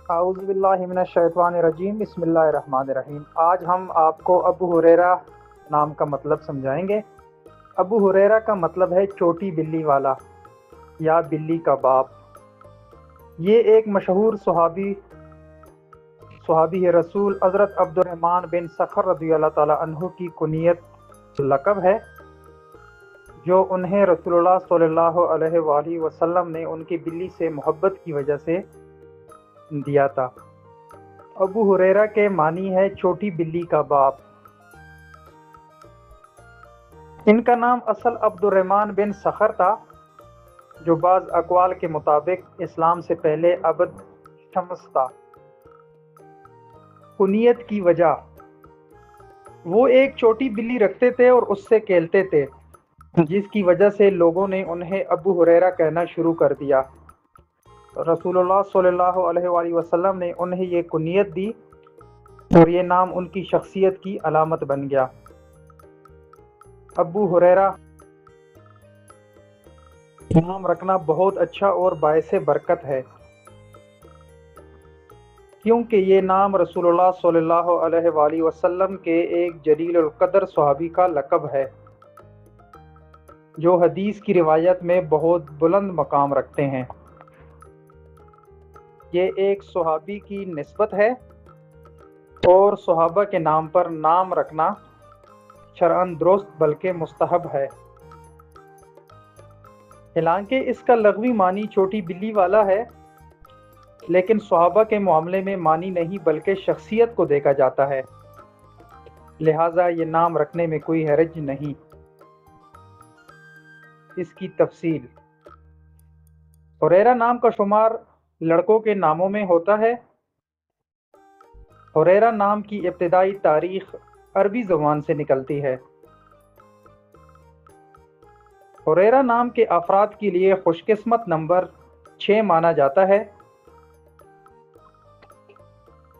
اعوذ باللہ من الشیطان الرجیم، بسم اللہ الرحمن الرحیم۔ آج ہم آپ کو ابو ہریرہ نام کا مطلب سمجھائیں گے۔ ابو ہریرہ کا مطلب ہے چھوٹی بلی والا یا بلی کا باپ۔ یہ ایک مشہور صحابی رسول حضرت عبد الرحمن بن صخر رضی اللہ تعالیٰ عنہ کی کنیت لقب ہے، جو انہیں رسول اللہ صلی اللہ علیہ وآلہ وسلم نے ان کی بلی سے محبت کی وجہ سے دیا تھا۔ ابو ہریرہ کے معنی ہے چھوٹی بلی کا باپ۔ ان کا نام اصل عبد الرحمن بن صخر تھا، جو بعض اقوال کے مطابق اسلام سے پہلے عبد شمس تھا۔ کنیت کی وجہ، وہ ایک چھوٹی بلی رکھتے تھے اور اس سے کھیلتے تھے، جس کی وجہ سے لوگوں نے انہیں ابو ہریرہ کہنا شروع کر دیا۔ رسول اللہ صلی اللہ علیہ وآلہ وسلم نے انہیں یہ کنیت دی اور یہ نام ان کی شخصیت کی علامت بن گیا۔ ابو ہریرہ نام رکھنا بہت اچھا اور باعث برکت ہے، کیونکہ یہ نام رسول اللہ صلی اللہ علیہ وآلہ وسلم کے ایک جلیل القدر صحابی کا لقب ہے، جو حدیث کی روایت میں بہت بلند مقام رکھتے ہیں۔ یہ ایک صحابی کی نسبت ہے اور صحابہ کے نام پر نام رکھنا شرعاً درست بلکہ مستحب ہے۔ حالانکہ اس کا لغوی معنی چھوٹی بلی والا ہے، لیکن صحابہ کے معاملے میں معنی نہیں بلکہ شخصیت کو دیکھا جاتا ہے، لہٰذا یہ نام رکھنے میں کوئی حرج نہیں۔ اس کی تفصیل، ہریرہ نام کا شمار لڑکوں کے ناموں میں ہوتا ہے۔ ہریرہ نام کی ابتدائی تاریخ عربی زبان سے نکلتی ہے۔ ہریرہ نام کے افراد کے لیے خوش قسمت نمبر 6 مانا جاتا ہے۔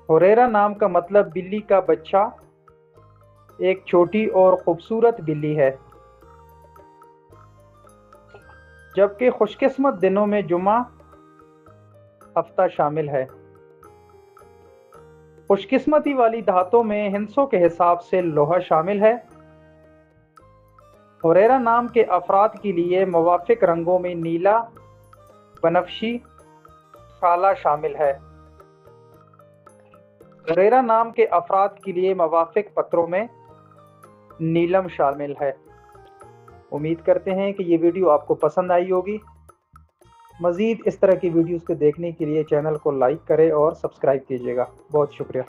ہریرہ نام کا مطلب بلی کا بچہ، ایک چھوٹی اور خوبصورت بلی ہے، جبکہ خوش قسمت دنوں میں جمعہ ہفتہ شامل ہے۔ خوش قسمتی والی دھاتوں میں ہندسوں کے حساب سے لوہا شامل ہے۔ ہریرہ نام کے افراد کے لیے موافق رنگوں میں نیلا، بنفشی، کالا شامل ہے۔ ہریرہ نام کے افراد کے لیے موافق پتروں میں نیلم شامل ہے۔ امید کرتے ہیں کہ یہ ویڈیو آپ کو پسند آئی ہوگی۔ مزید اس طرح کی ویڈیوز کو دیکھنے کے لیے چینل کو لائک کریں اور سبسکرائب کیجیے گا۔ بہت شکریہ۔